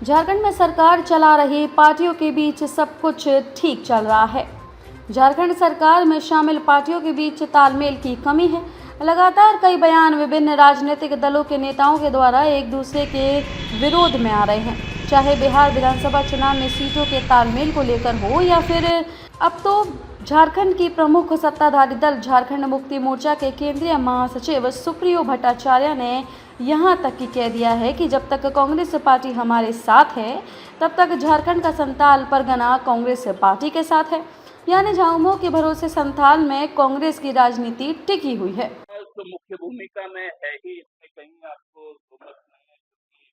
झारखंड में सरकार चला रही पार्टियों के बीच सब कुछ ठीक चल रहा है। झारखंड सरकार में शामिल पार्टियों के बीच तालमेल की कमी है। लगातार कई बयान विभिन्न राजनीतिक दलों के नेताओं के द्वारा एक दूसरे के विरोध में आ रहे हैं, चाहे बिहार विधानसभा चुनाव में सीटों के तालमेल को लेकर हो या फिर अब तो झारखंड की प्रमुख सत्ताधारी दल झारखंड मुक्ति मोर्चा के केंद्रीय महासचिव सुप्रियो भट्टाचार्य ने यहां तक कि कह दिया है कि जब तक कांग्रेस पार्टी हमारे साथ है तब तक झारखंड का संथाल परगना कांग्रेस पार्टी के साथ है। यानी झामुमो के भरोसे संथाल में कांग्रेस की राजनीति टिकी हुई है। तो मुख्य भूमिका में है ही, इसमें कहीं आपको दुमत नहीं है, क्योंकि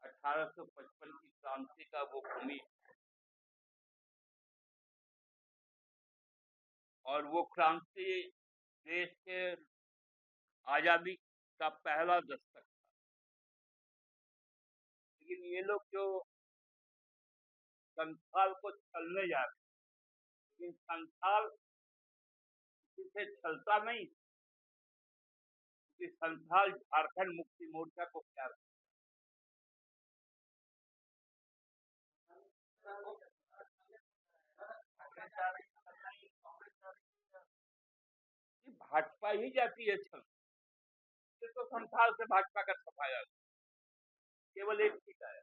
1855 की क्रांति का वो भूमि और वो क्रांति देश के आजादी का पहला दस्तक था। लेकिन ये लोग जो संथाल को छलने जा रहे हैं, लेकिन संथाल किसी से छलता नहीं, क्योंकि संथाल झारखंड मुक्ति मोर्चा को प्यार भाजपा ही जाती है छल, तो संथाल से भाजपा का सफाया केवल एक सीट आया।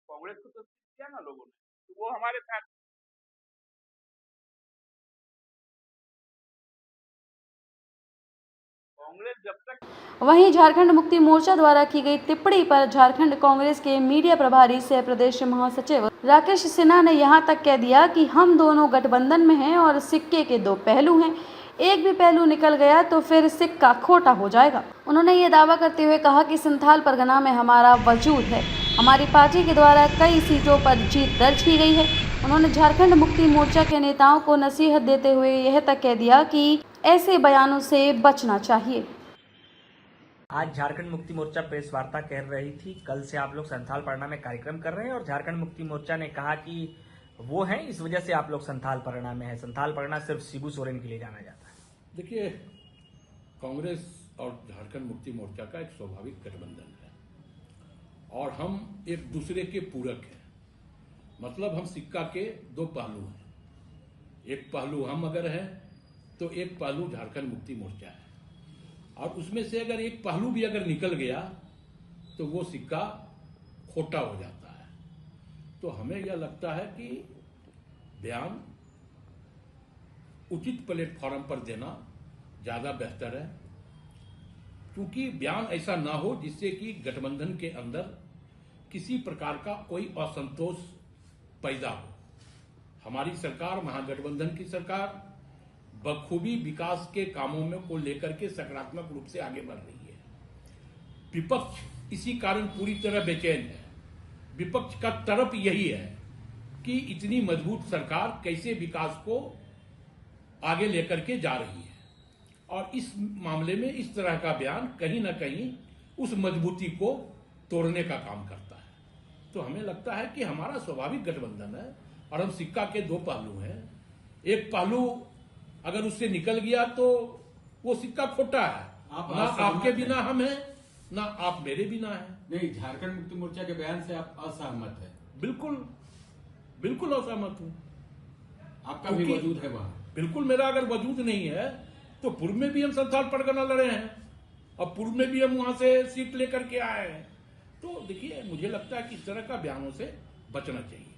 कांग्रेस को तो किया ना लोगों ने, तो वो हमारे साथ। कांग्रेस जब तक वहीं झारखंड मुक्ति मोर्चा द्वारा की गई टिप्पणी पर झारखंड कांग्रेस के मीडिया प्रभारी सह प्रदेश महासचिव राकेश सिन्हा ने यहां तक कह दिया कि हम दोनों गठबंधन में हैं और सिक्के के दो पहलू हैं, एक भी पहलू निकल गया तो फिर सिक्का खोटा हो जाएगा। उन्होंने ये दावा करते हुए कहा कि संथाल परगना में हमारा वजूद है, हमारी पार्टी के द्वारा कई सीटों पर जीत दर्ज की गई है। उन्होंने झारखंड मुक्ति मोर्चा के नेताओं को नसीहत देते हुए यह तक कह दिया कि ऐसे बयानों से बचना चाहिए। आज झारखंड मुक्ति मोर्चा प्रेस वार्ता कर रही थी। कल से आप लोग संथाल परगना में कार्यक्रम कर रहे हैं और झारखंड मुक्ति मोर्चा ने कहा कि वो हैं, इस वजह से आप लोग संथाल परगना में है। संथाल परगना सिर्फ शिबू सोरेन के लिए जाना जाता है। देखिए, कांग्रेस और झारखंड मुक्ति मोर्चा का एक स्वाभाविक गठबंधन है और हम एक दूसरे के पूरक हैं। मतलब हम सिक्का के दो पहलू हैं। एक पहलू हम अगर हैं तो एक पहलू झारखंड मुक्ति मोर्चा है, और उसमें से अगर एक पहलू भी अगर निकल गया तो वो सिक्का खोटा हो जाता है। तो हमें यह लगता है कि बयान उचित प्लेटफॉर्म पर देना ज्यादा बेहतर है, क्योंकि बयान ऐसा ना हो जिससे कि गठबंधन के अंदर किसी प्रकार का कोई असंतोष पैदा हो। हमारी सरकार, महागठबंधन की सरकार, बखूबी विकास के कामों में को लेकर के सकारात्मक रूप से आगे बढ़ रही है। विपक्ष इसी कारण पूरी तरह बेचैन है। विपक्ष का तरफ यही है कि इतनी मजबूत सरकार कैसे विकास को आगे लेकर के जा रही है, और इस मामले में इस तरह का बयान कहीं ना कहीं उस मजबूती को तोड़ने का काम करता है। तो हमें लगता है कि हमारा स्वाभाविक गठबंधन है और हम सिक्का के दो पहलू हैं। एक पहलू अगर उससे निकल गया तो वो सिक्का खोटा है। ना आपके बिना हम हैं, ना आप मेरे बिना हैं। नहीं, झारखंड मुक्ति मोर्चा के बयान से आप असहमत है? बिल्कुल बिल्कुल असहमत हूं। आपका भी वजूद है वहां? बिल्कुल, मेरा अगर वजूद नहीं है तो पूर्व में भी हम संथाल परगना लड़े हैं और पूर्व में भी हम वहां से सीट लेकर के आए हैं। तो देखिए, मुझे लगता है कि इस तरह का बयानों से बचना चाहिए।